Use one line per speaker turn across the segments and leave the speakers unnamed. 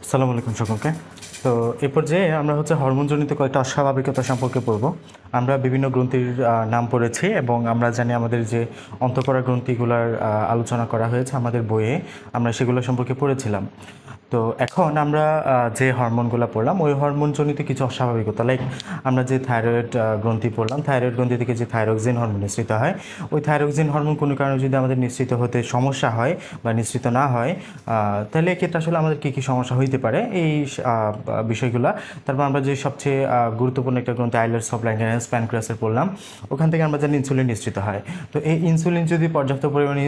আসসালামু আলাইকুম সকলকে। তো এ পর্যায়ে আমরা হরমোনজনিত কয়েকটা অস্বাভাবিকতা সম্পর্কে পড়ব। আমরা বিভিন্ন গ্রন্থির নাম পড়েছি এবং আমরা জানি আমাদের যে অন্তঃকরা গ্রন্থিগুলোর আলোচনা করা হয়েছে আমাদের বইয়ে, আমরা সেগুলো সম্পর্কে পড়েছিলাম। তো এখন আমরা যে হরমোনগুলো পড়লাম ওই হরমোনজনিত কিছু অস্বাভাবিকতা, লাইক আমরা যে থাইরয়েড গ্রন্থি পড়লাম, থাইরয়েড গ্রন্থি থেকে যে থাইরক্সিন হরমোন নিঃসৃত হয়, ওই থাইরক্সিন হরমোন কোনো কারণে যদি আমাদের নিঃসৃত হতে সমস্যা হয় বা নিঃসৃত না হয়, তাহলে এক্ষেত্রে আসলে আমাদের কী কী সমস্যা হইতে পারে এই বিষয়গুলো। তারপর আমরা যে সবচেয়ে গুরুত্বপূর্ণ একটা গ্রন্থি আইলেটস অফ ল্যাঙ্গারহ্যান্স প্যানক্রিয়াসের পড়লাম, ওখান থেকে আমরা জানি ইনসুলিন নিঃসৃত হয়। তো এই ইনসুলিন যদি পর্যাপ্ত পরিমাণে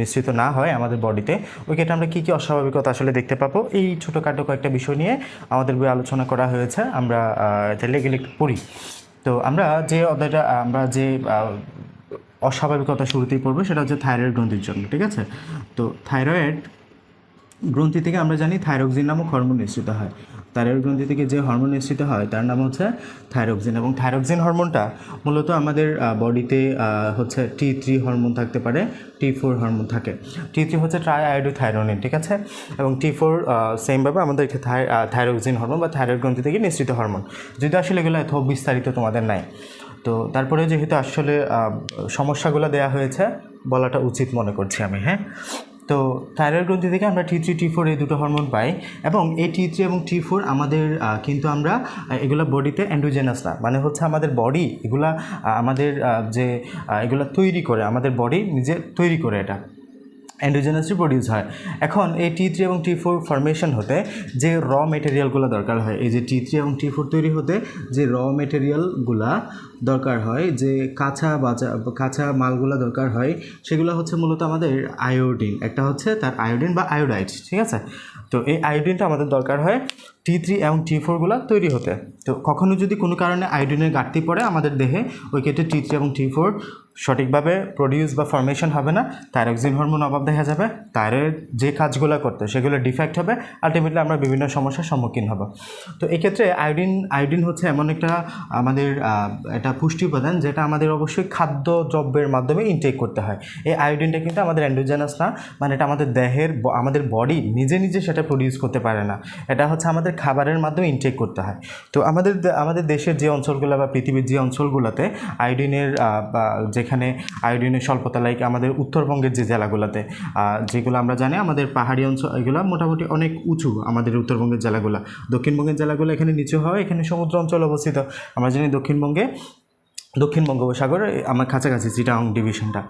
নিঃসৃত না হয় আমাদের বডিতে, ওই ক্ষেত্রে আমরা কী কী অস্বাভাবিকতা আসলে দেখতে পাবো, এই ছোটোখাটো কয়েকটা বিষয় নিয়ে আমাদের বই আলোচনা করা হয়েছে। আমরা তাহলে এগুলো একটু পড়ি। তো আমরা যে অধ্যায়টা আমরা যে অস্বাভাবিকতা শুরুতেই পড়বো সেটা হচ্ছে থাইরয়েড গ্রন্থির জন্য, ঠিক আছে? তো থাইরয়েড গ্রন্থি থেকে আমরা জানি থাইরক্সিন নামক হরমোন নিঃসৃত হয়। থাইরয়েড গ্রন্থি থেকে যে হরমোন নিঃসৃত হয় তার নাম হচ্ছে থাইরক্সিন, এবং থাইরক্সিন হরমোনটা মূলত আমাদের বডিতে হচ্ছে T3 হরমোন থাকতে পারে, T4 হরমোন থাকে। T3 হচ্ছে ট্রাইআয়োডোথাইরোনিন, ঠিক আছে? এবং T4 সেমভাবে আমাদের থাইরক্সিন হরমোন বা থাইরয়েড গ্রন্থি থেকে নিঃসৃত হরমোন, যদি আসলে এগুলো এত বিস্তারিত তোমাদের নাই। তো তারপরে যেহেতু আসলে সমস্যাগুলো দেওয়া হয়েছে বলাটা উচিত মনে করছি আমি, হ্যাঁ। তো থাইরয়েড গ্রন্থি থেকে আমরা T3 T4 এই দুটো হরমোন পাই, এবং এই T3 এবং T4 আমাদের কিন্তু আমরা এগুলো বডিতে অ্যান্ড্রোজেনাস না, মানে হচ্ছে আমাদের বডি এগুলা আমাদের যে এগুলো তৈরি করে, আমাদের বডি নিজে তৈরি করে, এটা অ্যান্ড্রোজেনাসই প্রডিউস হয়। এখন এই T3 এবং T4 ফরমেশন হতে যে র মেটেরিয়ালগুলো দরকার হয়, এই যে T3 এবং T4 তৈরি হতে যে র মেটেরিয়ালগুলা দরকার হয়, যে কাঁচা মালগুলো দরকার হয়, সেগুলো হচ্ছে মূলত আমাদের আয়োডিন। একটা হচ্ছে তার আয়োডিন বা আয়োডাইড, ঠিক আছে? তো এই আয়োডিনটা আমাদের দরকার হয় T3 এবং T4গুলো তৈরি হতে। তো কখনো যদি কোনো কারণে আয়োডিনের ঘাটতি পড়ে আমাদের দেহে, ওই ক্ষেত্রে T3 এবং T4 সঠিকভাবে প্রডিউস বা ফরমেশন হবে না, থাইরক্সিন হরমোন অভাব দেখা যাবে, থাইরয়েড যে কাজগুলো করতে সেগুলো ডিফেক্ট হবে, আলটিমেটলি আমরা বিভিন্ন সমস্যার সম্মুখীন হব। তো এক্ষেত্রে আয়োডিন হচ্ছে এমন একটা আমাদের এটা পুষ্টি উপাদান যেটা আমাদের অবশ্যই খাদ্যদ্রব্যের মাধ্যমে ইনটেক করতে হয়। এই আয়োডিনটা কিন্তু আমাদের অ্যান্ড্রোজেনাস না, মানে এটা আমাদের দেহের আমাদের বডি নিজে নিজে সেটা প্রডিউস করতে পারে না, এটা হচ্ছে আমাদের খাবারের মাধ্যমে ইনটেক করতে হয়। তো আমাদের দেশের যে অঞ্চলগুলো বা পৃথিবীর যে অঞ্চলগুলোতে আয়োডিনের যেখানে আয়োডিনের স্বল্পতা, লাইক আমাদের উত্তরবঙ্গের যে জেলাগুলোতে, যেগুলো আমরা জানি আমাদের পাহাড়ি অঞ্চল, এগুলো মোটামুটি অনেক উঁচু আমাদের উত্তরবঙ্গের জেলাগুলো। দক্ষিণবঙ্গের জেলাগুলো এখানে নিচু হয়, এখানে সমুদ্র অঞ্চল অবস্থিত। আমরা জানি দক্ষিণ বঙ্গোপসাগর আমার কাছাকাছি চিটাগং ডিভিশনটা।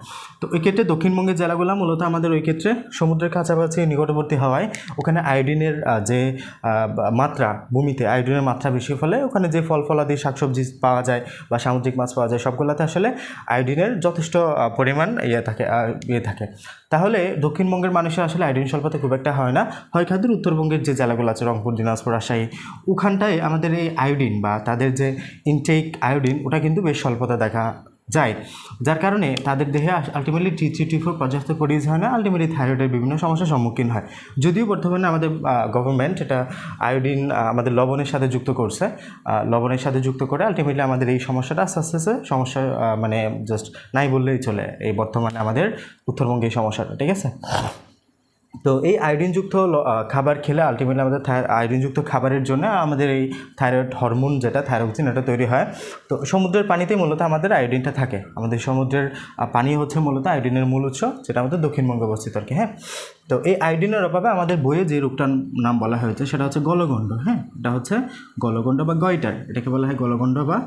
তো ওই ক্ষেত্রে দক্ষিণবঙ্গের জেলাগুলো মূলত আমাদের ওই ক্ষেত্রে সমুদ্রের কাছাকাছি নিকটবর্তী হওয়ায় ওখানে আয়োডিনের যে মাত্রা, ভূমিতে আয়োডিনের মাত্রা বেশি, ফলে ওখানে যে ফলাদি শাকসবজি পাওয়া যায় বা সামুদ্রিক মাছ পাওয়া যায় সবগুলোতে আসলে আয়োডিনের যথেষ্ট পরিমাণ থাকে। তাহলে দক্ষিণবঙ্গের মানুষের আসলে আয়োডিন স্বল্পতা খুব একটা হয় না, হয় খাদ্যের উত্তরবঙ্গের যে জেলাগুলো আছে, রংপুর, দিনাজপুর, রাজশাহী, ওখানটায় আমাদের এই আয়োডিন বা তাদের যে ইনটেক আয়োডিন ওটা কিন্তু বেশ স্বল্পতা দেখা যায়, যার কারণে তাদের দেহে আলটিমেটলি T3 T4 পর্যাপ্ত প্রডিউস হয় না, আলটিমেটলি থাইরয়েডের বিভিন্ন সমস্যার সম্মুখীন হয়। যদিও বর্তমানে আমাদের গভর্নমেন্ট এটা আয়োডিন আমাদের লবণের সাথে যুক্ত করছে, লবণের সাথে যুক্ত করে আলটিমেটলি আমাদের এই সমস্যাটা আস্তে আস্তে সমস্যা মানে জাস্ট নাই বললেই চলে এই বর্তমানে আমাদের উত্তরবঙ্গে এই সমস্যাটা, ঠিক আছে? তো এই আয়োডিনযুক্ত খাবার খেলে আলটিমেটলি আমাদের আয়োডিনযুক্ত খাবারের জন্য আমাদের এই থাইরয়েড হরমোন যেটা থাইরক্সিন, এটা তৈরি হয়। তো সমুদ্রের পানিতে মূলত আমাদের আয়োডিনটা থাকে, আমাদের সমুদ্রের পানি হচ্ছে মূলত আয়োডিনের মূল উৎস, যেটা আমাদের দক্ষিণবঙ্গে অবস্থিত আর কি, হ্যাঁ। তো এই আয়োডিনের অভাবে আমাদের বইয়ে যে রোগটার নাম বলা হয়েছে সেটা হচ্ছে গলগণ্ড, হ্যাঁ। এটা হচ্ছে গলগণ্ড বা গয়টার, এটাকে বলা হয় গলগণ্ড বা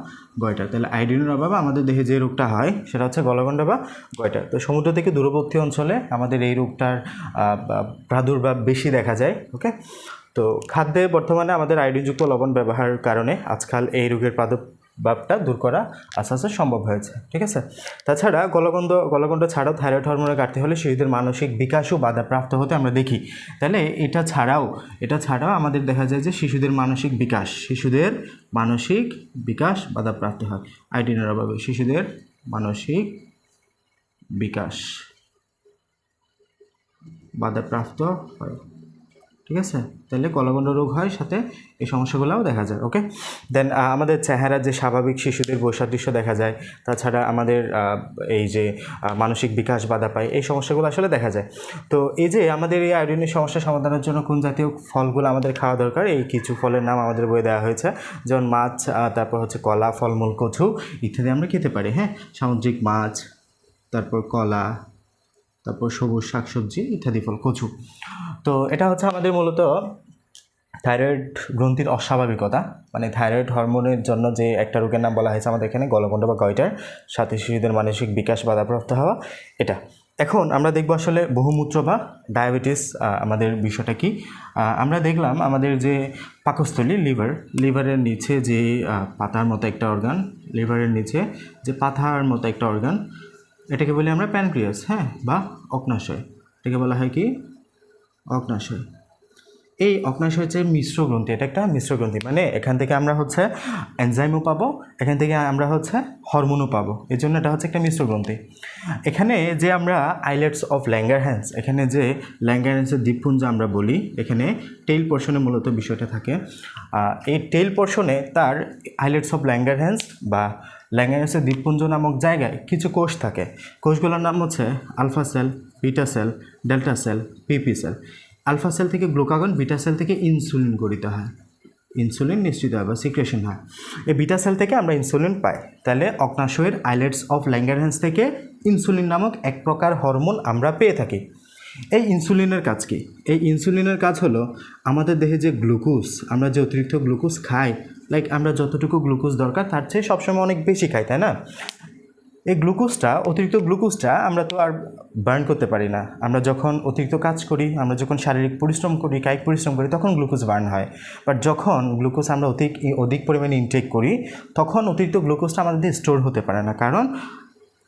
গয়টার। তাহলে আয়োডিনের অভাবে আমাদের দেহে যে রোগটা হয় সেটা হচ্ছে গলগণ্ড বা গয়টার। তো সমুদ্র থেকে দূরবর্তী অঞ্চলে আমাদের এই রোগটার প্রাদুর্ভাব বেশি দেখা যায়, ওকে। তো খাদ্যে বর্তমানে আমাদের আয়োডিনযুক্ত লবণ ব্যবহারের কারণে আজকাল এই রোগের প্রাদুর্ভাবটা দূর করা আস্তে আস্তে সম্ভব হয়েছে, ঠিক আছে। তাছাড়া গলগণ্ড ছাড়াও থাইরয়েড হরমোনের ঘাটতি হলে শিশুদের মানসিক বিকাশও বাধাপ্রাপ্ত হতে আমরা দেখি। তাহলে এটা ছাড়াও আমাদের দেখা যায় যে শিশুদের মানসিক বিকাশ বাধাপ্রাপ্ত হয় আয়োডিনের অভাবে, শিশুদের মানসিক বিকাশ বাধাপ্রাপ্ত হয়, ঠিক আছে, তাহলে গলগণ্ড রোগ হয়, সাথে এই সমস্যাগুলোও দেখা যায়। ওকে, দেন আমাদের চেহারা যে স্বাভাবিক শিশুদের বৈসাদৃশ্য দেখা যায়, তাছাড়া আমাদের এই যে মানসিক বিকাশ বাধা পায়, এই সমস্যাগুলো আসলে দেখা যায়। তো এই যে আমাদের এই আয়োডিনের সমস্যা সমাধানের জন্য কোন জাতীয় ফলগুলো আমাদের খাওয়া দরকার, এই কিছু ফলের নাম আমাদের বইয়ে দেওয়া হয়েছে, যেমন মাছ, তারপর হচ্ছে কলা, ফলমূল, কচু ইত্যাদি আমরা খেতে পারি। হ্যাঁ, সামুদ্রিক মাছ, তারপর কলা, তারপর সবুজ শাকসবজি ইত্যাদি ফল, কচু। তো এটা হচ্ছে আমাদের মূলত থাইরয়েড গ্রন্থির অস্বাভাবিকতা, মানে থাইরয়েড হরমোনের জন্য যে একটা রোগের নাম বলা হয়েছে আমাদের এখানে, গলগণ্ড বা গয়টার, সাথে শিশুদের মানসিক বিকাশ বাধাপ্রাপ্ত হওয়া, এটা। এখন আমরা দেখব আসলে বহুমূত্র বা ডায়াবেটিস আমাদের বিষয়টা কি। আমরা দেখলাম আমাদের যে পাকস্থলী, লিভারের নিচে যে পাতার মতো একটা অর্গান, লিভারের নিচে যে পাতার মতো একটা অর্গান, এটাকে বলি আমরা প্যানক্রিয়াস, হ্যাঁ, বা অগ্নাশয়। এটাকে বলা হয় কি? অগ্নাশয়। এই অগ্নাশয় হচ্ছে মিশ্র গ্রন্থি, এটা একটা মিশ্র গ্রন্থি, মানে এখান থেকে আমরা হচ্ছে এনজাইমও পাবো, এখান থেকে আমরা হচ্ছে হরমোনও পাবো, এই জন্য এটা হচ্ছে একটা মিশ্র গ্রন্থি। এখানে যে আমরা আইলেটস অফ ল্যাঙ্গারহ্যান্স, এখানে যে ল্যাঙ্গারহ্যান্সের দ্বীপপুঞ্জ আমরা বলি, এখানে টেইল পোর্শনে মূলত বিষয়টা থাকে। এই টেইল পোর্শনে তার আইলেটস অফ ল্যাঙ্গারহ্যান্স বা ল্যাঙ্গারহ্যান্সের দ্বীপপুঞ্জ নামক জায়গায় কিছু কোষ থাকে। কোষগুলোর নাম হচ্ছে alpha cell, beta cell, delta cell, PP cell. Alpha cell থেকে গ্লুকাগন, বিটা সেল থেকে ইনসুলিন গঠিত হয়, ইনসুলিন নিশ্চিত হয় বা সিক্রেশন হয়। এই বিটা সেল থেকে আমরা ইনসুলিন পাই। তাহলে অগ্নাশয়ের আইলেটস অফ ল্যাঙ্গারহ্যান্স থেকে ইনসুলিন নামক এক প্রকার হরমোন আমরা পেয়ে থাকি। এই ইনসুলিনের কাজ কি? এই ইনসুলিনের কাজ হলো আমাদের দেহে যে গ্লুকোজ, আমরা যে অতিরিক্ত গ্লুকোজ খাই, লাইক আমরা যতটুকু গ্লুকোজ দরকার তার চেয়ে সবসময় অনেক বেশি খাই, তাই না? এই গ্লুকোজটা, অতিরিক্ত গ্লুকোজটা আমরা তো আর বার্ন করতে পারি না। আমরা যখন অতিরিক্ত কাজ করি, আমরা যখন শারীরিক পরিশ্রম করি, কায়িক পরিশ্রম করি, তখন গ্লুকোজ বার্ন হয়। বাট যখন গ্লুকোজ আমরা অধিক পরিমাণে ইনটেক করি, তখন অতিরিক্ত গ্লুকোজটা আমাদের দেহে স্টোর হতে পারে না, কারণ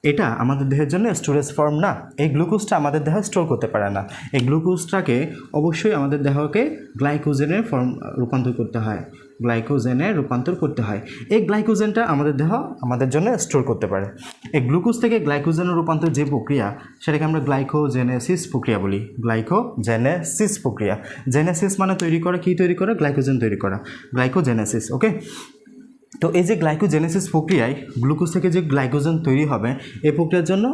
এটা আমাদের দেহের জন্য স্টোরেজ ফর্ম না। এই গ্লুকোজটা আমাদের দেহ স্টোর করতে পারে না। এই গ্লুকোজটাকে অবশ্যই আমাদের দেহকে গ্লাইকোজেনের ফর্ম রূপান্তর করতে হয়, গ্লাইকোজেনে রূপান্তর করতে হয়। এই গ্লাইকোজেনটা আমাদের দেহ আমাদের জন্য স্টোর করতে পারে। এই গ্লুকোজ থেকে গ্লাইকোজেনের রূপান্তর যে প্রক্রিয়া, সেটাকে আমরা গ্লাইকোজেনেসিস প্রক্রিয়া বলি। গ্লাইকোজেনেসিস প্রক্রিয়া, জেনেসিস মানে তৈরি করা, কী তৈরি করা? গ্লাইকোজেন তৈরি করা, গ্লাইকোজেনেসিস। ওকে, তো এই যে গ্লাইকোজেনেসিস প্রক্রিয়ায় গ্লুকোজ থেকে যে গ্লাইকোজেন তৈরি হবে, এই প্রক্রিয়ার জন্য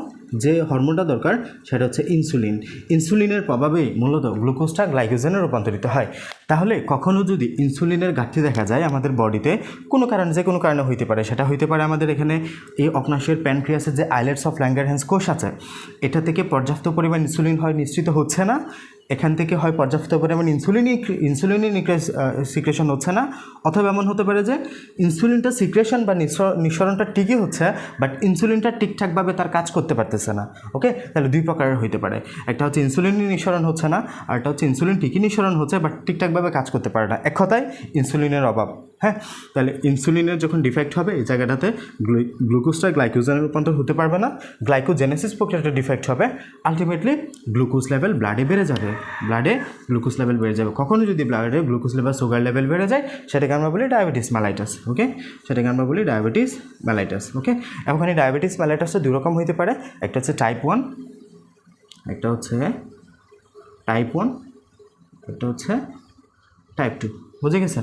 যে হরমোনটা দরকার সেটা হচ্ছে ইনসুলিন। ইনসুলিনের প্রভাবেই মূলত গ্লুকোজটা গ্লাইকোজেনে রূপান্তরিত হয়। তাহলে কখনও যদি ইনসুলিনের ঘাটতি দেখা যায় আমাদের বডিতে, কোনো কারণে, যে কোনো কারণে হইতে পারে, সেটা হইতে পারে আমাদের এখানে এই অগ্নাশয়ের প্যানক্রিয়াসের যে আইলেটস অফ ল্যাঙ্গারহ্যান্স কোষ আছে, এটা থেকে পর্যাপ্ত পরিমাণ ইনসুলিন হয় নিশ্চিত হচ্ছে না, এখান থেকে হয় পর্যাপ্ত পরিমাণ ইনসুলিনই সিক্রেশন হচ্ছে না, অথবা এমন হতে পারে যে ইনসুলিনটা সিক্রেশন বা নিঃসরণটা ঠিকই হচ্ছে, বাট ইনসুলিনটা ঠিকঠাকভাবে তার কাজ করতে পারতেছে না। ওকে, তাহলে দুই প্রকারের হইতে পারে, একটা হচ্ছে ইনসুলিনই নিঃসরণ হচ্ছে না, আর একটা হচ্ছে ইনসুলিন ঠিকই নিঃসরণ হচ্ছে বাট ঠিকঠাকভাবে কাজ করতে পারে না। এক কথায় ইনসুলিনের অভাব। হ্যাঁ, তাহলে ইনসুলিনের যখন ডিফেক্ট হবে, এই জায়গাটাতে গ্লুকোজটা গ্লাইকোজেনে রূপান্তর হতে পারবে না, গ্লাইকোজেনেসিস প্রক্রিয়াটা ডিফেক্ট হবে, আলটিমেটলি গ্লুকোজ লেভেল ব্লাডে বেড়ে যাবে, ব্লাডে গ্লুকোজ লেভেল বেড়ে যাবে। কখনো যদি ব্লাডে গ্লুকোজ লেভেল, সুগার লেভেল বেড়ে যায়, সেটাকে আমরা বলি ডায়াবেটিস মেলাইটাস। ওকে, সেটাকে আমরা বলি ডায়াবেটিস মেলাইটাস। ওকে, এখন এই ডায়াবেটিস মেলাইটাসটা দুই রকম হতে পারে, একটা হচ্ছে টাইপ 1, একটা হচ্ছে টাইপ 1, একটা হচ্ছে টাইপ 2। বুঝে গেছে?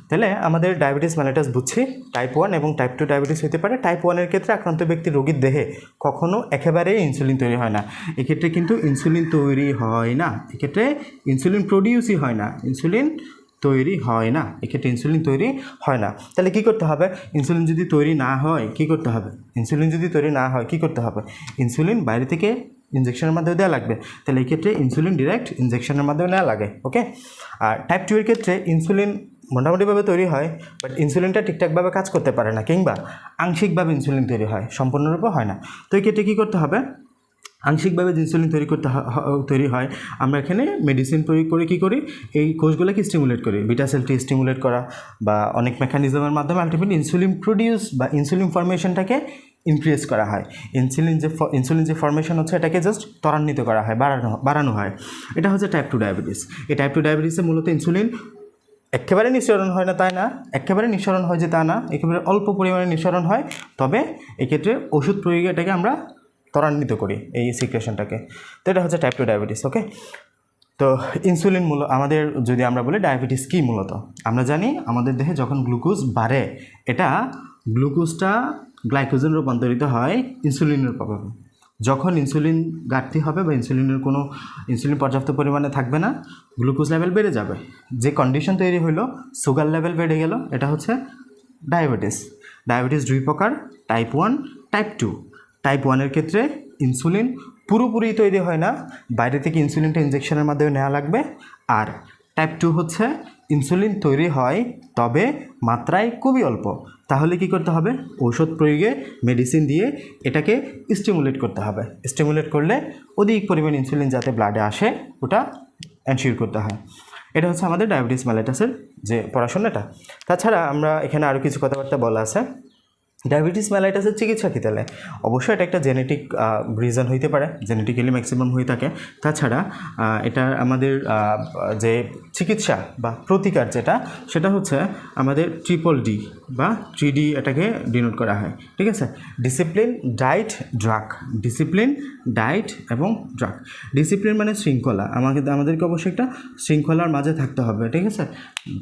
তাহলে আমাদের ডায়াবেটিস মেলাইটাস বুঝছি, টাইপ 1 এবং টাইপ 2 ডায়াবেটিস হতে পারে। টাইপ 1-এর ক্ষেত্রে আক্রান্ত ব্যক্তির রোগীর দেহে কখনও একেবারেই ইনসুলিন তৈরি হয় না, এক্ষেত্রে কিন্তু ইনসুলিন তৈরি হয় না, এক্ষেত্রে ইনসুলিন প্রডিউসই হয় না, ইনসুলিন তৈরি হয় না, এক্ষেত্রে ইনসুলিন তৈরি হয় না। তাহলে কী করতে হবে? ইনসুলিন যদি তৈরি না হয় কী করতে হবে? ইনসুলিন যদি তৈরি না হয় কী করতে হবে? ইনসুলিন বাইরে থেকে ইনজেকশনের মাধ্যমে দেওয়া লাগবে। তাহলে এই ক্ষেত্রে ইনসুলিন ডিরেক্ট ইনজেকশনের মাধ্যমে নেওয়া লাগে। ওকে, আর টাইপ 2-এর ক্ষেত্রে ইনসুলিন মোটামুটিভাবে তৈরি হয়, বাট ইনসুলিনটা ঠিকঠাকভাবে কাজ করতে পারে না, কিংবা আংশিকভাবে ইনসুলিন তৈরি হয়, সম্পূর্ণরূপে হয় না। তো এই ক্ষেত্রে কী করতে হবে? আংশিকভাবে যে ইনসুলিন তৈরি হয়, আমরা এখানে মেডিসিন প্রয়োগ করে কী করি? এই কোষগুলোকে স্টিমুলেট করি, বিটা সেলটি স্টিমুলেট করা বা অনেক মেকানিজমের মাধ্যমে আলটিমেটলি ইনসুলিন প্রডিউস বা ইনসুলিন ফর্মেশনটাকে ইনক্রিজ করা হয়। ইনসুলিন যে ফর্মেশন হচ্ছে, এটাকে জাস্ট ত্বরান্বিত করা হয়, বাড়ানো হয়। এটা হচ্ছে টাইপ 2 ডায়াবেটিস। এই টাইপ 2 ডায়াবেটিসে মূলত ইনসুলিন একেবারে নিঃসরণ হয় না, তাই না? একেবারে নিঃসরণ হয় যে তা না, একেবারে অল্প পরিমাণে নিঃসরণ হয়। তবে এক্ষেত্রে ওষুধ প্রয়োগে এটাকে আমরা ত্বরান্বিত করি, এই সিক্রেশনটাকে। তো এটা হচ্ছে টাইপ 2 ডায়াবেটিস। ওকে, তো তো ইনসুলিন আমাদের যদি আমরা বলি ডায়াবেটিস কী মূলত আমরা জানি আমাদের দেহে যখন গ্লুকোজ বাড়ে এটা গ্লুকোজটা গ্লাইকোজেন রূপান্তরিত হয় ইনসুলিনের প্রভাবে। যখন ইনসুলিন ঘাটতি হবে বা ইনসুলিন পর্যাপ্ত পরিমাণে থাকবে না, গ্লুকোজ লেভেল বেড়ে যাবে, যে কন্ডিশন তৈরি হলো সুগার লেভেল বেড়ে গেল, এটা হচ্ছে ডায়াবেটিস 2 প্রকার, টাইপ 1, টাইপ 2। টাইপ 1-এর ক্ষেত্রে ইনসুলিন পুরোপুরি তৈরি হয় না, বাইরে থেকে ইনসুলিনটা ইনজেকশনের মাধ্যমে নেওয়া লাগবে। আর টাইপ 2 হচ্ছে ইনসুলিন তৈরি হয় তবে মাত্রায় খুবই অল্প, তাহলে কি করতে হবে, ঔষধ প্রয়োগে মেডিসিন দিয়ে এটাকে স্টিমুলেট করতে হবে। স্টিমুলেট করলে অধিক পরিমাণ ইনসুলিন যাতে ব্লাডে আসে ওটা এনশিওর করতে হয়। এটা হচ্ছে আমাদের ডায়াবেটিস মেলাইটাসের যে পড়াশোনাটা। তাছাড়া আমরা এখানে আরও কিছু কথাবার্তা বলা আছে। ডায়াবেটিস মেলাইটাসের চিকিৎসা কী তাহলে? অবশ্যই এটা একটা জেনেটিক রিজন হইতে পারে, জেনেটিক্যালি ম্যাক্সিমাম হয়ে থাকে। তাছাড়া এটা আমাদের যে চিকিৎসা বা প্রতিকার সেটা হচ্ছে আমাদের DDD বা 3D এটাকে ডিনোট করা হয়, ঠিক আছে? Discipline, diet, drug. Discipline, diet এবং ড্রাগ। ডিসিপ্লিন মানে শৃঙ্খলা, আমাদেরকে অবশ্যই একটা শৃঙ্খলার মাঝে থাকতে হবে, ঠিক আছে?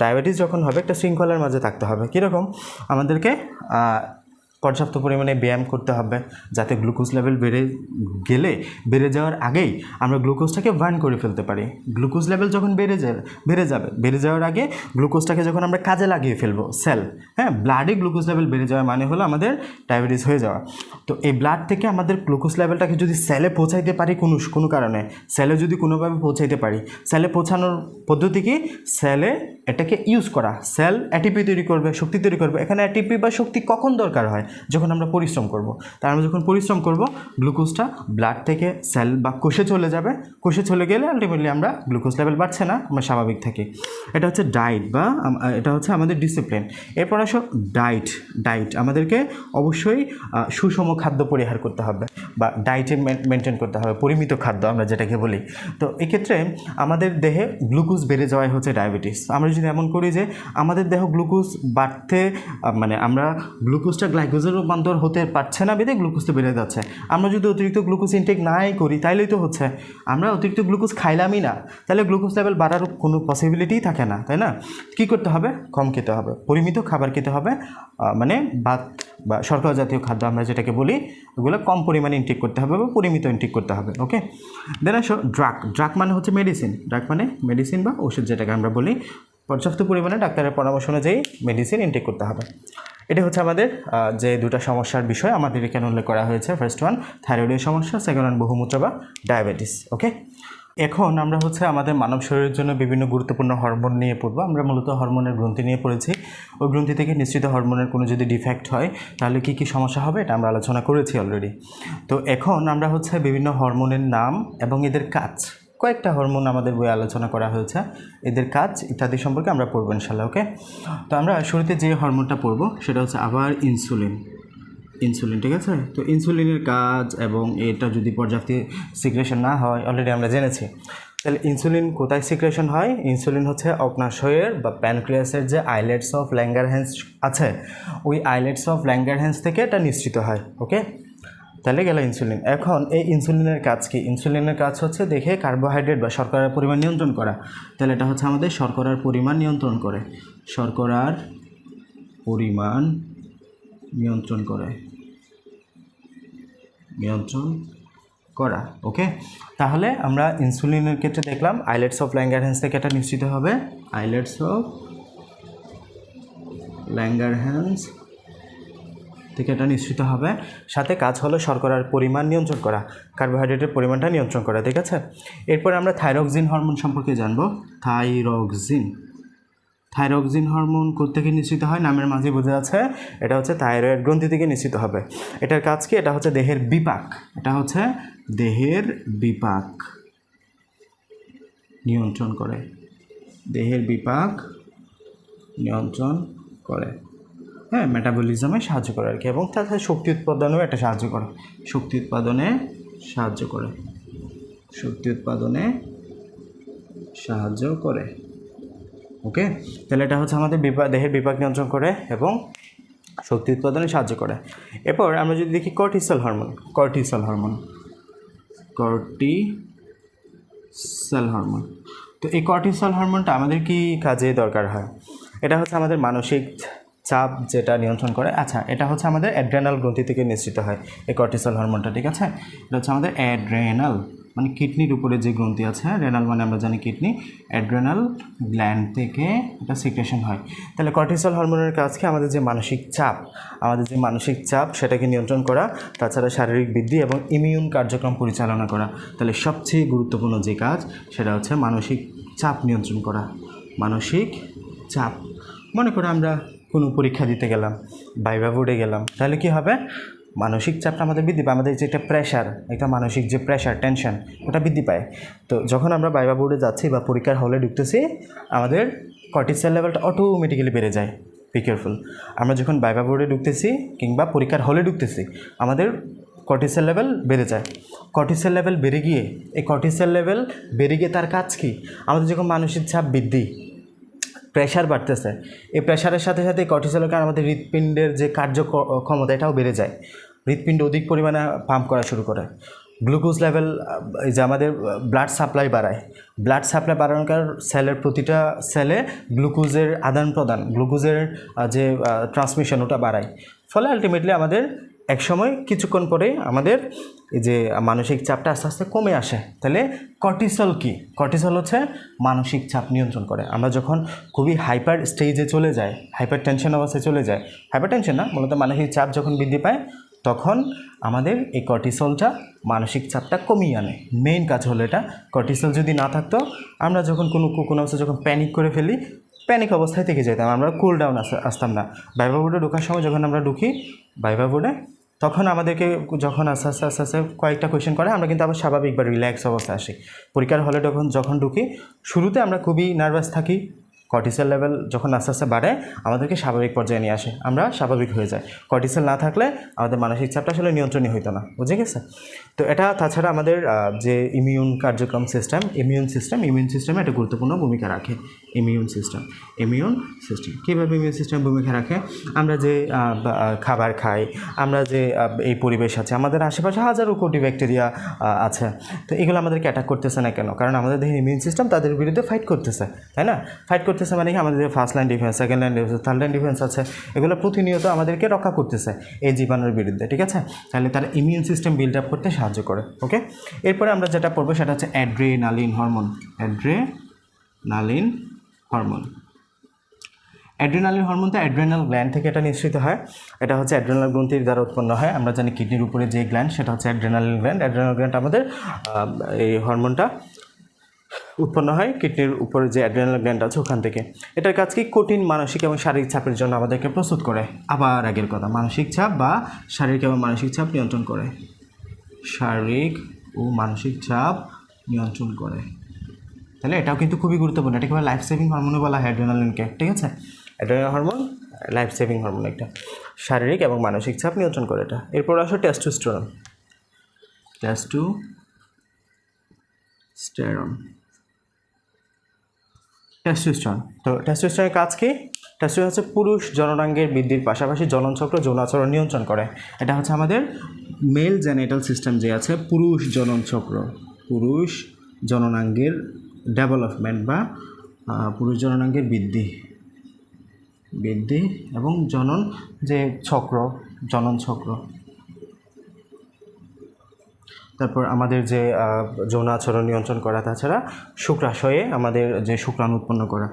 ডায়াবেটিস যখন হবে একটা শৃঙ্খলার মাঝে থাকতে হবে। কীরকম? আমাদেরকে পর্যাপ্ত পরিমাণে ব্যায়াম করতে হবে যাতে গ্লুকোজ লেভেল বেড়ে যাওয়ার আগেই আমরা গ্লুকোজটাকে বার্ন করে ফেলতে পারি। গ্লুকোজ লেভেল যখন বেড়ে যাওয়ার আগে গ্লুকোজটাকে যখন আমরা কাজে লাগিয়ে ফেলবো ব্লাডে গ্লুকোজ লেভেল বেড়ে যাওয়া মানে হলো আমাদের ডায়াবেটিস হয়ে যাওয়া। তো এই ব্লাড থেকে আমাদের গ্লুকোজ লেভেলটাকে যদি সেলে পৌঁছাইতে পারি কোনো কারণে, সেলে যদি কোনোভাবে পৌঁছাইতে পারি, সেলে পৌঁছানোর পদ্ধতি কি? সেলে এটাকে ইউজ করা। সেল এটিপি তৈরি করবে, শক্তি তৈরি করবে। এখানে এটিপি বা শক্তি কখন দরকার হয়? যখন আমরা পরিশ্রম করব। তাই আমরা যখন পরিশ্রম করব গ্লুকোজটা ব্লাড থেকে সেল বা কোষে চলে যাবে। কোষে চলে গেলে আলটিমেটলি আমরা গ্লুকোজ লেভেল বাড়ছে না, আমরা স্বাভাবিক থাকি। এটা হচ্ছে ডায়েট বা এটা হচ্ছে আমাদের ডিসিপ্লিন। এরপর আসো ডায়েট। আমাদেরকে অবশ্যই সুষম খাদ্য পরিহার করতে হবে বা ডায়েটে মেনটেন করতে হবে, পরিমিত খাদ্য আমরা যেটাকে বলি। তো এক্ষেত্রে আমাদের দেহে গ্লুকোজ বেড়ে যাওয়াই হচ্ছে ডায়াবেটিস। আমরা যদি এমন করি যে আমাদের দেহ গ্লুকোজ বাড়তে মানে আমরা গ্লুকোজটা গ্লাইকোজেন রূপান্তর হতে পারছে না বেঁধে গ্লুকোজ তো বেড়ে যাচ্ছে। আমরা যদি অতিরিক্ত গ্লুকোজ ইনটেক নাই করি তাইলেই তো হচ্ছে, আমরা অতিরিক্ত গ্লুকোজ খাইলামই না, তাহলে গ্লুকোজ লেভেল বাড়ার কোনো পসিবিলিটিই থাকে না, তাই না? কী করতে হবে? কম খেতে হবে, পরিমিত খাবার খেতে হবে, মানে ভাত বা শর্করা জাতীয় খাদ্য আমরা যেটাকে বলি ওগুলো কম পরিমাণে ইনটেক করতে হবে বা পরিমিত ইনটেক করতে হবে। ওকে, দেন আসো ড্রাগ মানে হচ্ছে মেডিসিন বা ওষুধ যেটাকে আমরা বলি। পর্যাপ্ত পরিমাণে ডাক্তারের পরামর্শ অনুযায়ী মেডিসিন ইনটেক করতে হবে। এটা হচ্ছে আমাদের যে দুটো সমস্যার বিষয় আমাদের এখানে উল্লেখ করা হয়েছে। ফার্স্ট ওয়ান থাইরয়েডের সমস্যা, সেকেন্ড ওয়ান বহুমূত্র বা ডায়াবেটিস। ওকে, এখন আমরা হচ্ছে আমাদের মানব শরীরের জন্য বিভিন্ন গুরুত্বপূর্ণ হরমোন নিয়ে পড়বো। আমরা মূলত হরমোনের গ্রন্থি নিয়ে পড়েছি। ওই গ্রন্থি থেকে নিশ্চিত হরমোনের কোনো যদি ডিফেক্ট হয় তাহলে কী কী সমস্যা হবে এটা আমরা আলোচনা করেছি অলরেডি। তো এখন আমরা হচ্ছে বিভিন্ন হরমোনের নাম এবং এদের কাজ, কয়েকটা হরমোন আমাদের বইয়ে আলোচনা করা হয়েছে, এদের কাজ ইত্যাদি সম্পর্কে আমরা পড়বো ইনশাল্লাহ। ওকে, তো আমরা শুরুতে যে হরমোনটা পড়বো সেটা হচ্ছে আবার ইনসুলিন, ঠিক আছে? তো ইনসুলিনের কাজ এবং এটা যদি পর্যাপ্ত সিক্রেশন না হয় অলরেডি আমরা জেনেছি। তাহলে ইনসুলিন কোথায় সিক্রেশন হয়? ইনসুলিন হচ্ছে অগ্নাশয়ের বা প্যানক্রিয়াসের যে আইলেটস অফ ল্যাঙ্গারহ্যান্স আছে ওই আইলেটস অফ ল্যাঙ্গারহ্যান্স থেকে এটা নিঃসৃত হয়। ওকে, তাহলে গেল ইনসুলিন। এখন এই ইনসুলিনের কাজ কি? ইনসুলিনের কাজ হচ্ছে দেখে কার্বোহাইড্রেট বা শর্করার পরিমাণ নিয়ন্ত্রণ করা। তাহলে এটা হচ্ছে আমাদের শর্করার পরিমাণ নিয়ন্ত্রণ করে, শর্করার পরিমাণ নিয়ন্ত্রণ করা। ওকে, তাহলে আমরা ইনসুলিনের ক্ষেত্রে দেখলাম আইলেটস অফ ল্যাঙ্গারহ্যান্স থেকে এটা নিশ্চিত হবে, আইলেটস অফ ল্যাঙ্গারহ্যান্স থেকে এটা নিশ্চিত হবে। সাথে কাজ হলো শর্করার পরিমাণ নিয়ন্ত্রণ করা, কার্বোহাইড্রেটের পরিমাণটা নিয়ন্ত্রণ করা, ঠিক আছে? এরপর আমরা থাইরক্সিন হরমোন সম্পর্কে জানবো। থাইরক্সিন হরমোন কোত্থেকে নিঃসৃত হয়? নামের মাঝে বোঝা যাচ্ছে এটা হচ্ছে থাইরয়েড গ্রন্থি থেকে নিঃসৃত হবে। এটার কাজ কি? এটা হচ্ছে দেহের বিপাক, নিয়ন্ত্রণ করে, মেটাবলিজমে সাহায্য করে আর কি, এবং তাছাড়া শক্তি উৎপাদনেও এটা সাহায্য করে, ওকে, তাহলে এটা হচ্ছে আমাদের দেহের বিপাক নিয়ন্ত্রণ করে এবং শক্তি উৎপাদনে সাহায্য করে। এরপর আমরা যদি দেখি কর্টিসল হরমোন, তো এই কর্টিসল হরমোনটা আমাদের কি কাজে দরকার হয়? এটা হচ্ছে আমাদের মানসিক চাপ যেটা নিয়ন্ত্রণ করে। আচ্ছা, এটা হচ্ছে আমাদের অ্যাড্রেনাল গ্রন্থি থেকে নিঃসৃত হয় এই কর্টিসল হরমোনটা, ঠিক আছে? এটা হচ্ছে আমাদের অ্যাড্রেনাল, মানে কিডনির উপরে যে গ্রন্থি আছে, রেনাল মানে আমরা জানি কিডনি, অ্যাড্রেনাল গ্ল্যান্ড থেকে এটা সিক্রেশন হয়। তাহলে কর্টিসল হরমোনের কাজ কি? আমাদের যে মানসিক চাপ সেটাকে নিয়ন্ত্রণ করা, তাছাড়া শারীরিক বৃদ্ধি এবং ইমিউন কার্যক্রম পরিচালনা করা। তাহলে সবচেয়ে গুরুত্বপূর্ণ যে কাজ সেটা হচ্ছে মানসিক চাপ নিয়ন্ত্রণ করা। মানসিক চাপ, মনে করো আমরা কোনো পরীক্ষা দিতে গেলাম, ভাইভা বোর্ডে গেলাম, তাহলে কি হবে? মানসিক চাপটা আমাদের বৃদ্ধি পায়, আমাদের যেটা প্রেশার, একটা মানসিক যে প্রেশার, টেনশন, ওটা বৃদ্ধি পায়। তো যখন আমরা ভাইভা বোর্ডে যাচ্ছি বা পরীক্ষার হলে ঢুকতেছি, আমাদের কর্টিসল লেভেলটা অটোমেটিক্যালি বেড়ে যায়। Be careful. আমরা যখন ভাইভা বোর্ডে ঢুকতেছি কিংবা পরীক্ষার হলে ঢুকতেছি, আমাদের কর্টিসল লেভেল বেড়ে যায়। কর্টিসল লেভেল বেড়ে গিয়ে তার কাজ কি? আমাদের যখন মানসিক চাপ বৃদ্ধি, প্রেশার বাড়তেছে, এই প্রেশারের সাথে সাথে কর্টিসলের কারণে আমাদের হৃৎপিণ্ডের যে কার্যক্ষমতা এটাও বেড়ে যায়। হৃৎপিণ্ড অধিক পরিমাণে পাম্প করা শুরু করে। গ্লুকোজ লেভেল, এই যে আমাদের ব্লাড সাপ্লাই বাড়ায়, ব্লাড সাপ্লাই বাড়ানোর কারণে সেলের প্রতিটা সেলে গ্লুকোজের আদান প্রদান, গ্লুকোজের যে ট্রান্সমিশন ওটা বাড়ায়। ফলে আলটিমেটলি আমাদের একসময় কিছুক্ষণ পরে আমাদের এই যে মানসিক চাপটা আস্তে আস্তে কমে আসে। তাহলে কর্টিসল কি? কর্টিসল হচ্ছে মানসিক চাপ নিয়ন্ত্রণ করে। আমরা যখন খুবই হাইপার স্টেজে চলে যাই, হাইপার টেনশন অবস্থায় চলে যায়, হাইপার টেনশন না, মূলত মানসিক চাপ যখন বৃদ্ধি পায়, তখন আমাদের এই কর্টিসলটা মানসিক চাপটা কমিয়ে আনে। মেইন কাজ হলো এটা। কর্টিসল যদি না থাকতো, আমরা যখন কোনো অবস্থায় যখন প্যানিক করে ফেলি, প্যানিক অবস্থায় থেকে যেতাম, আমরা কুল ডাউন আসতাম না। ভাইভা বোর্ডে ঢোকার সময় যখন আমরা ঢুকি ভাইভা বোর্ডে, তখন আমাদেরকে যখন আস্তে আস্তে কয়েকটা কোয়েশ্চেন করে, আমরা কিন্তু আবার স্বাভাবিক বা রিল্যাক্স অবস্থায় আসি। পরীক্ষার হলে যখন ঢুকি, শুরুতে আমরা খুবই নার্ভাস থাকি। কর্টিসল লেভেল যখন আস্তে আস্তে বাড়ে, আমাদেরকে স্বাভাবিক পর্যায়ে নিয়ে আসে, আমরা স্বাভাবিক হয়ে যাই। কর্টিসল না থাকলে আমাদের মানসিক চাপটা আসলে নিয়ন্ত্রণই হইতো না, বুঝে গেছে? তো এটা তাছাড়া আমাদের যে ইমিউন কার্যক্রম সিস্টেম, ইমিউন সিস্টেমে একটা গুরুত্বপূর্ণ ভূমিকা রাখে। ইমিউন সিস্টেম কীভাবে ইমিউন সিস্টেম ভূমিকা রাখে? আমরা যে খাবার খাই, আমরা যে এই পরিবেশ আছে, আমাদের আশেপাশে হাজারো কোটি ব্যাকটেরিয়া আছে, তো এগুলো আমাদেরকে অ্যাটাক করতেছে না কেন? কারণ আমাদের দেহের ইমিউন সিস্টেম তাদের বিরুদ্ধে ফাইট করতেছে, তাই না? ফাইট করতেছে মানে কি? আমাদের যে first line defence, second line defence, third line defence আছে, এগুলো প্রতিনিয়ত আমাদেরকে রক্ষা করতেছে এই জীবাণুর বিরুদ্ধে, ঠিক আছে? তাহলে তারা ইমিউন সিস্টেম বিল্ড আপ করতে সাহায্য করে। ওকে, এরপরে আমরা যেটা পড়বো সেটা হচ্ছে অ্যাড্রেনালিন হরমোন। অ্যাড্রেনালিন হরমোনটা অ্যাড্রেনাল গ্ল্যান্ড থেকে এটা নিঃসৃত হয়। এটা হচ্ছে অ্যাড্রেনাল গ্রন্থির দ্বারা উৎপন্ন হয়। আমরা জানি কিডনির উপরে যে গ্ল্যান্ড, সেটা হচ্ছে অ্যাড্রেনালিন গ্ল্যান্ড। অ্যাড্রেনাল গ্ল্যান্ড আমাদের এই হরমোনটা উৎপন্ন হয় কিডনির উপরে যে অ্যাড্রেনাল গ্ল্যান্ড আছে ওখান থেকে। এটার কাজ কি? কঠিন মানসিক এবং শারীরিক চাপের জন্য আমাদেরকে প্রস্তুত করে। আবার আগের কথা, মানসিক চাপ বা শারীরিক এবং মানসিক চাপ নিয়ন্ত্রণ করে। শারীরিক ও মানসিক চাপ নিয়ন্ত্রণ করে। তাহলে এটাও কিন্তু খুবই গুরুত্বপূর্ণ। এটাকে লাইফ সেভিং হরমোনও বলা হয় অ্যাড্রেনালিনকে, ঠিক আছে? Adrenal hormone life saving hormone, একটা শারীরিক এবং মানসিক চাপ নিয়ন্ত্রণ করে এটা। এরপর আসো টেস্টোস্টেরন। তো টেস্টোস্টেরনের কাজ কি? টেস্টোস্টেরন হচ্ছে পুরুষ জননাঙ্গের বৃদ্ধির পাশাপাশি জননচক্র, যৌনাচরণ নিয়ন্ত্রণ করে। এটা হচ্ছে আমাদের মেল জেনিটাল সিস্টেম যে আছে, পুরুষ জননাঙ্গের ডেভেলপমেন্ট বা পুরুষ জননাঙ্গের বৃদ্ধি এবং জনন চক্র, তারপর আমাদের যে যৌনাচরণ নিয়ন্ত্রণ করা, তাছাড়া শুক্রাশয়ে আমাদের যে শুক্রাণু উৎপন্ন করা,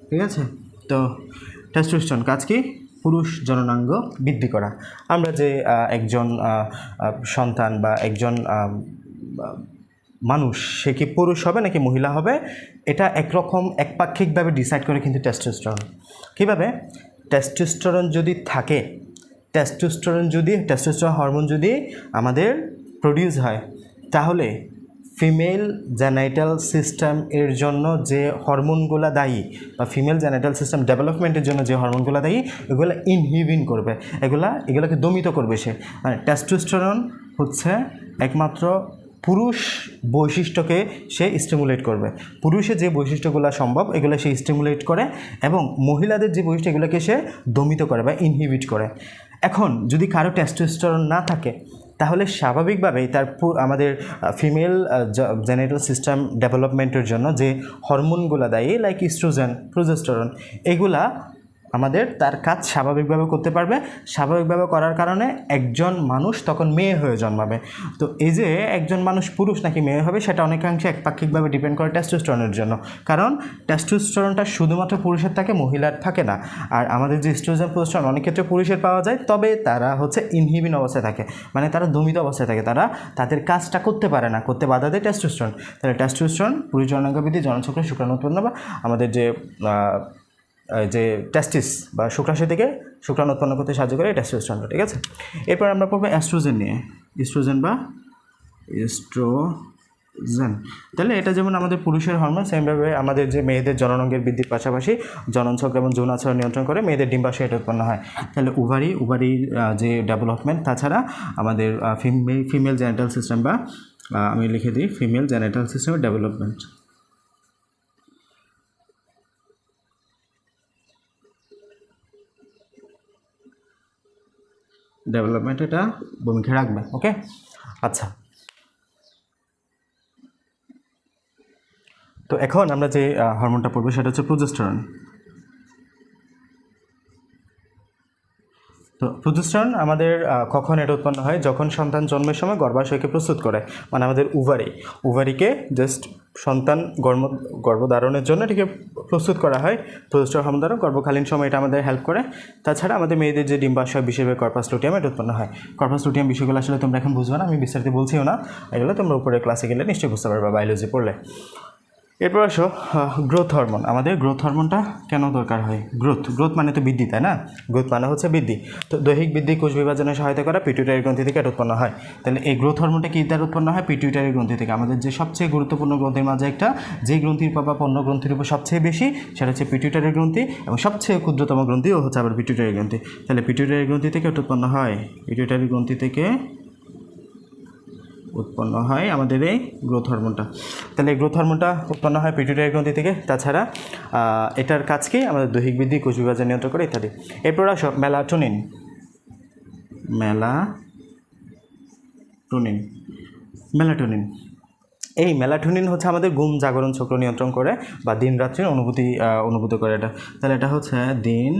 ঠিক আছে? তো টেস্টোস্টেরন কাজ কি? পুরুষ জননাঙ্গ বৃদ্ধি করা। আমরা যে একজন সন্তান বা একজন মানুষ, সে কি পুরুষ হবে নাকি মহিলা হবে, এটা একপাক্ষিকভাবে ডিসাইড করে কিন্তু টেস্টোস্টেরন। কীভাবে? টেস্টোস্টেরন হরমোন যদি আমাদের প্রডিউস হয়, তাহলে ফিমেল জেনাইটাল সিস্টেম এর জন্য যে হরমোনগুলো দায়ী বা ফিমেল জেনাইটাল সিস্টেম ডেভেলপমেন্টের জন্য যে হরমোনগুলো দায়ী, এগুলো ইনহিবিট করবে, এগুলোকে দমিত করবে সে। মানে টেস্টোস্টেরন হচ্ছে একমাত্র পুরুষ বৈশিষ্ট্যকে সে স্টিমুলেট করবে। পুরুষের যে বৈশিষ্ট্যগুলো সম্ভব এগুলো সে স্টিমুলেট করে, এবং মহিলাদের যে বৈশিষ্ট্য এগুলোকে সে দমিত করে বা ইনহিবিট করে। এখন যদি কারো টেস্টোস্টেরন না থাকে, তাহলে স্বাভাবিকভাবেই তার আমাদের ফিমেল জেনারেটাল সিস্টেম ডেভেলপমেন্টের জন্য যে হরমোনগুলো দায়ী লাইক ইস্ট্রোজেন, প্রোজেস্টেরন, এগুলা আমাদের তার কাজ স্বাভাবিকভাবে করতে পারবে। স্বাভাবিকভাবে করার কারণে একজন মানুষ তখন মেয়ে হয়ে জন্মাবে। তো এই যে একজন মানুষ পুরুষ নাকি মেয়ে হবে সেটা অনেকাংশে একপাক্ষিকভাবে ডিপেন্ড করে টেস্টোস্টেরনের জন্য, কারণ টেস্টোস্টেরনটা শুধুমাত্র পুরুষের থাকে, মহিলার থাকে না। আর আমাদের যে ইস্ট্রোজেন, প্রোজেস্টেরন অনেক ক্ষেত্রে পুরুষের পাওয়া যায়, তবে তারা হচ্ছে ইনহিবিন অবস্থায় থাকে, মানে তারা দমিত অবস্থায় থাকে, তারা তাদের কাজটা করতে পারে না, করতে বাধা দেয় টেস্টোস্টেরন। তাহলে টেস্টোস্টেরন পুরুষ যৌনাঙ্গ বৃদ্ধি, জননচক্রে শুক্রাণু উৎপন্ন বা আমাদের যে টেস্টিস বা শুক্রাশয় থেকে শুক্রাণু উৎপন্ন করতে সাহায্য করে টেস্টোস্টেরন, ঠিক আছে। এরপর আমরা পড়বো এস্ট্রোজেন নিয়ে, ইস্ট্রোজেন বা এস্ট্রোজেন। তাহলে এটা যেমন আমাদের পুরুষের হরমোন, সেমভাবে আমাদের যে মেয়েদের জননাঙ্গের বৃদ্ধির পাশাপাশি জননচক্র এবং যৌনাচরণ নিয়ন্ত্রণ করে, মেয়েদের ডিম্বাশয় এটা উৎপন্ন হয়। তাহলে ওভারির যে ডেভেলপমেন্ট, তাছাড়া আমাদের ফিমেল জেনারেটাল সিস্টেম বা আমি লিখে দিই ফিমেল জেনারেটাল সিস্টেমের ডেভেলপমেন্ট, এটা ভূমিকা রাখবে। ওকে, আচ্ছা। তো এখন আমরা যে হরমোনটা পড়বো সেটা হচ্ছে প্রোজেস্টেরন। তো প্রোজেস্টেরন আমাদের কখন এটা উৎপন্ন হয়? যখন সন্তান জন্মের সময় গর্ভাশয়কে প্রস্তুত করে, মানে আমাদের ওভারিকে জাস্ট সন্তান গর্ভধারণের জন্য এটিকে প্রস্তুত করা হয় প্রোজেস্টেরন হরমোন দ্বারা। গর্ভকালীন সময় এটা আমাদের হেল্প করে। তাছাড়া আমাদের মেয়েদের যে ডিম্বাশয়, বিশেষ করে কর্পাস লুটিয়াম, এটা উৎপন্ন হয়। কর্পাস লুটিয়াম বিষয়গুলো আসলে তোমরা এখন বুঝবে না, আমি বিস্তারিত বলছিও না, এগুলো তোমরা উপরে ক্লাসে গেলে নিশ্চয়ই বুঝতে পারবে, বায়োলজি পড়লে। এরপর আসো গ্রোথ হরমোন। আমাদের গ্রোথ হরমোনটা কেন দরকার হয়? গ্রোথ মানে তো বৃদ্ধি, তাই না? গ্রোথ মানে হচ্ছে বৃদ্ধি। তো দৈহিক বৃদ্ধি, কোষ বিভাজনে সহায়তা করা পিটুইটারি গ্রন্থি থেকে এটা উৎপন্ন হয়। তাহলে এই গ্রোথ হরমোনটা কী দ্বারা উৎপন্ন হয়? পিটুইটারি গ্রন্থি থেকে। আমাদের যে সবচেয়ে গুরুত্বপূর্ণ গ্রন্থির মাঝে একটা, যে গ্রন্থির প্রভাব অন্য গ্রন্থির উপর সবচেয়ে বেশি, সেটা হচ্ছে পিটুইটারি গ্রন্থি, এবং সবচেয়ে ক্ষুদ্রতম গ্রন্থিও হচ্ছে আবার পিটুইটারি গ্রন্থি। তাহলে পিটুইটারি গ্রন্থি থেকে এটা উৎপন্ন হয়, পিটুইটারি গ্রন্থি থেকে উৎপন্ন হয় আমাদের এই গ্রোথ হরমোনটা। তাহলে এই গ্রোথ হরমোনটা উৎপন্ন হয় পিটুইটারি গ্রন্থি থেকে। তাছাড়া এটার কাজ কি? আমাদের দৈহিক বৃদ্ধি, কোষ বিভাজন নিয়ন্ত্রণ করে ইত্যাদি। এরপর আসো মেলাটোনিন। এই মেলাটোনিন হচ্ছে আমাদের ঘুম জাগরণ চক্র নিয়ন্ত্রণ করে বা দিন রাত্রির অনুভূত করে এটা। তাহলে এটা হচ্ছে দিন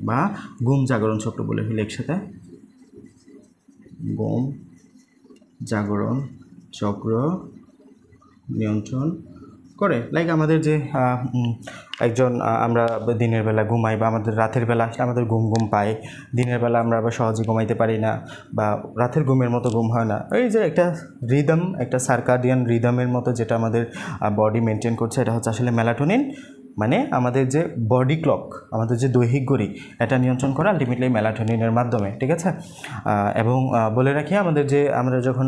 বা ঘুম জাগরণ চক্র বলে ফেলি একসাথে, ঘুম জাগরণ চক্র নিয়ন্ত্রণ করে। লাইক আমাদের যে আমরা দিনের বেলা ঘুমাই বা আমাদের রাতের বেলা আমাদের ঘুম পাই, দিনের বেলা আমরা আবার সহজে ঘুমাইতে পারি না বা রাতের ঘুমের মতো ঘুম হয় না। এই যে একটা রিদম, একটা সার্কাডিয়ান রিদমের মতো যেটা আমাদের বডি মেনটেন করছে, এটা হচ্ছে আসলে মেলাটোনিন। মানে আমাদের যে বডি ক্লক, আমাদের যে দৈহিক ঘড়ি, এটা নিয়ন্ত্রণ করা আলটিমেটলি মেলাটোনিনের মাধ্যমে, ঠিক আছে। এবং বলে রাখি, আমরা যখন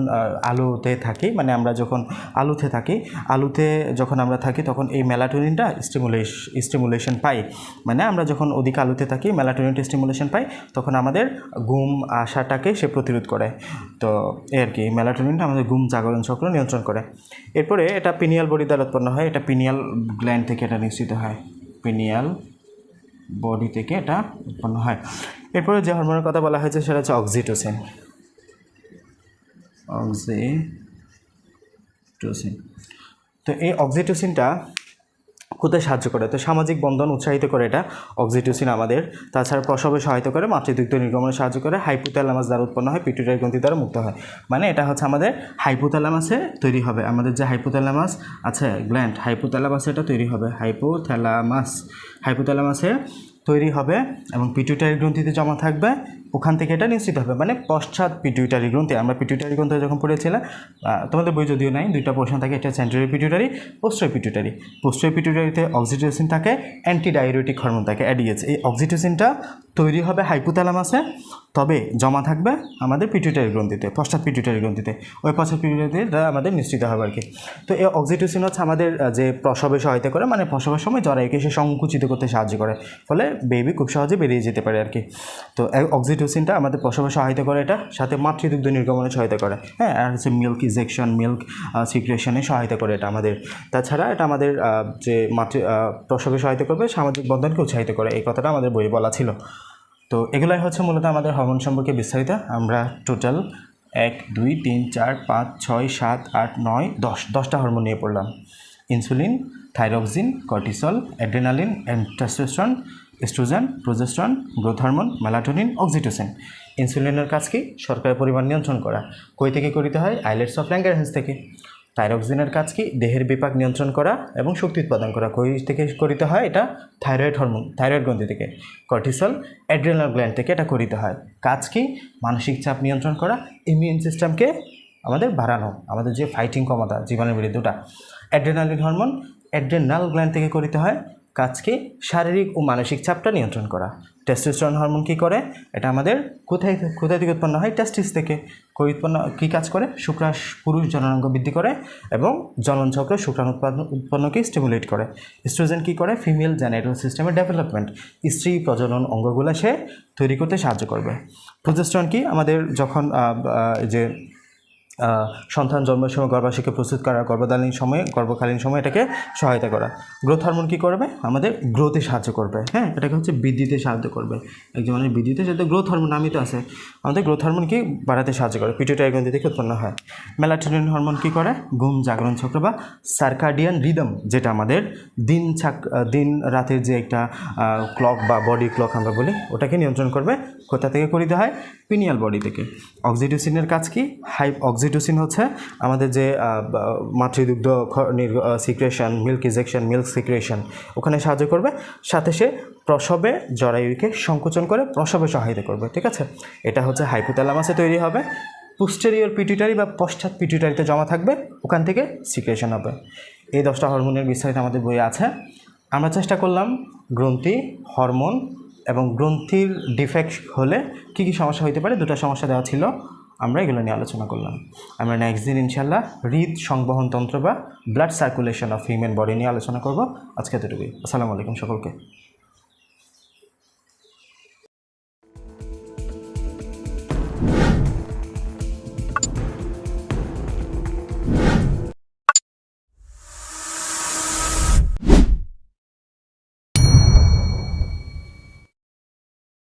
আলোতে থাকি, মানে আমরা যখন আলোতে যখন আমরা থাকি, তখন এই মেলাটোনিনটা স্টিমুলেশন পাই। মানে আমরা যখন অধিক আলোতে থাকি, মেলাটোনিনটা স্টিমুলেশন পাই, তখন আমাদের ঘুম আসাটাকে সে প্রতিরোধ করে। তো এই আর কি, মেলাটোনিনটা আমাদের ঘুম জাগরণ চক্র নিয়ন্ত্রণ করে। এরপরে এটা পিনিয়াল বডি দ্বারা উৎপন্ন হয়, এটা পিনিয়াল গ্ল্যান্ড থেকে এটা নিঃসৃত হয়, পিনিয়াল বডি থেকে এটা উৎপন্ন হয়। এরপরে যে হরমোনের কথা বলা হয়েছে সেটা হচ্ছে অক্সিটোসিন। তো এই অক্সিটোসিনটা কোথায় সাহায্য করে? তো সামাজিক বন্ধন উৎসাহিত করে এটা অক্সিটোসিন আমাদের। তাছাড়া প্রসবে সহায়তা করে, মাতৃদুগ্ধ নির্গমনে সাহায্য করে, হাইপোথ্যালামাস দ্বারা উৎপন্ন হয়, পিটুইটারি গ্রন্থি দ্বারা মুক্ত হয়। মানে এটা হচ্ছে আমাদের হাইপোথ্যালামাসে তৈরি হবে, আমাদের যে হাইপোথ্যালামাস আছে গ্ল্যান্ড, হাইপোথ্যালামাসে এটা তৈরি হবে, হাইপোথ্যালামাসে তৈরি হবে এবং পিটুইটারি গ্রন্থিতে জমা থাকবে, ওখান থেকে এটা নিশ্চিত হবে। মানে পশ্চাৎ পিটুইটারি গ্রন্থি, আমরা পিটুইটারি গ্রন্থি যখন পড়েছিলাম, তোমাদের বই যদিও নাই, দুইটা পোর্শন থাকে, একটা সেন্ট্রারি পিটুইটারি, পোস্টেরিয়র পিটুইটারি। পোস্টেরিয়র পিটুইটারিতে অক্সিটোসিন থাকে, অ্যান্টিডাইউরেটিক হরমোন থাকে অ্যাডিএচ। এই অক্সিটোসিনটা তৈরি হবে হাইপোথ্যালামাসে, তবে জমা থাকবে আমাদের পিটুইটারি গ্রন্থিতে, পশ্চাৎ পিটুইটারি গ্রন্থিতে, ওই পশ্চাৎ পিটুইটারিতে আমাদের নিশ্চিত হবে আর কি। তো এই অক্সিটোসিন হচ্ছে আমাদের যে প্রসবে সহায়তা করে, মানে প্রসবের সময় জরায়ুকে সে সংকুচিত করতে সাহায্য করে, ফলে বেবি খুব সহজে বেরিয়ে যেতে পারে আর কি। তো অক্সিটোসিনটা আমাদের প্রসবে সহায়তা করে, এটা সাথে মাতৃদুগ্ধ নির্গমনে সহায়তা করে, হ্যাঁ, আর হচ্ছে মিল্ক ইজেকশন, মিল্ক সিক্রেশনে সহায়তা করে এটা আমাদের। তাছাড়া এটা আমাদের যে প্রসবে সহায়তা করবে, সামাজিক বন্ধনকে উৎসাহিত করে, এই কথাটা আমাদের বইয়ে বলা ছিল। তো এগুলাই হচ্ছে মূলত আমাদের হরমোন সম্পর্কে বিস্তারিত। আমরা টোটাল 1 2 3 4 5 6 7 8 9 10 10টা হরমোন নিয়ে পড়লাম। Insulin, thyroxine, cortisol, adrenaline and testosterone, oestrogen, progesterone, growth hormone, melatonin, oxytocin. ইনসুলিনের কাজ কি? শর্করার পরিমাণ নিয়ন্ত্রণ করা। কই থেকে করিতে হয়? আইলেটস অফ ল্যাঙ্গারহ্যান্স থেকে। থাইরক্সিনের কাজ কি? দেহের বিপাক নিয়ন্ত্রণ করা এবং শক্তি উৎপাদন করা। কই থেকে করিতে হয়? এটা থাইরয়েড হরমোন, থাইরয়েড গ্রন্থি থেকে। কর্টিসল অ্যাড্রেনাল গ্ল্যান্ড থেকে এটা করিতে হয়। কাজ কি? মানসিক চাপ নিয়ন্ত্রণ করা, ইমিউন সিস্টেমকে আমাদের বাড়ানো, আমাদের যে ফাইটিং ক্ষমতা জীবাণুর বিরুদ্ধে ওটা। অ্যাড্রেনালিন হরমোন অ্যাড্রেনাল গ্ল্যান্ড থেকে করিতে হয়। কাজ কি? শারীরিক ও মানসিক চাপটা নিয়ন্ত্রণ করা। টেস্টোস্টেরন হরমোন কী করে? এটা আমাদের কোথায় থেকে উৎপন্ন হয়? টেস্টিস থেকে। কী কাজ করে? শুক্রাণু পুরুষ জননাঙ্গ বৃদ্ধি করে এবং জননচক্রে শুক্রাণু উৎপন্নকে স্টিমুলেট করে। এস্ট্রোজেন কী করে? ফিমেল জেনাইটাল সিস্টেমের ডেভেলপমেন্ট, স্ত্রী প্রজনন অঙ্গগুলো সে তৈরি করতে সাহায্য করবে। প্রোজেস্টেরন কি? আমাদের যখন যে সন্তান জন্মের সময় গর্ভাশয়কে প্রস্তুত করা, গর্ভকালীন সময় এটাকে সহায়তা করা। গ্রোথ হরমোন কী করবে? আমাদের গ্রোথে সাহায্য করবে। হ্যাঁ, এটাকে হচ্ছে বৃদ্ধিতে সাহায্য করবে। একজন মানে বৃদ্ধিতে সাহায্য, গ্রোথ হরমোন নামই তো আছে। আমাদের গ্রোথ হরমোন কি? বাড়াতে সাহায্য করে, পিটুইটারি গ্রন্থি থেকে উৎপন্ন হয়। মেলাটোনিন হরমোন কী করে? ঘুম জাগরণ চক্র বা সার্কাডিয়ান রিদম, যেটা আমাদের দিন রাতের যে একটা ক্লক বা বডি ক্লক আমরা বলি, ওটাকে নিয়ন্ত্রণ করবে। কোথা থেকে করিতে হয়? পিনিয়াল বডি থেকে। অক্সিটোসিনের কাজ কি? অক্সিটোসিন হচ্ছে আমাদের যে মাতৃদুগ্ধ secretion, milk ejection, milk secretion, ওখানে সাহায্য করবে। সাথে সে প্রসবে জরায়ুকে সংকোচন করে প্রসবে সহায়তা করবে। ঠিক আছে, এটা হচ্ছে হাইপোথ্যালামাসে তৈরি হবে, পোস্টেরিয়র পিটুইটারি বা পশ্চাৎ পিটুইটারিতে জমা থাকবে, ওখান থেকে সিক্রেশন হবে। এই 10টা হরমোনের বিস্তারিত আমাদের বইয়ে আছে। আমরা চেষ্টা করলাম গ্রন্থি, হরমোন এবং গ্রন্থির ডিফেক্ট হলে কী কী সমস্যা হতে পারে, 2টা সমস্যা দেওয়া ছিল, আমরা এগুলো নিয়ে আলোচনা করলাম। আমরা নেক্সট দিন ইনশাল্লাহ হৃদ সংবহন তন্ত্র বা blood circulation of human body নিয়ে আলোচনা করব। আজকে এতটুকুই। আসসালামু আলাইকুম সকলকে।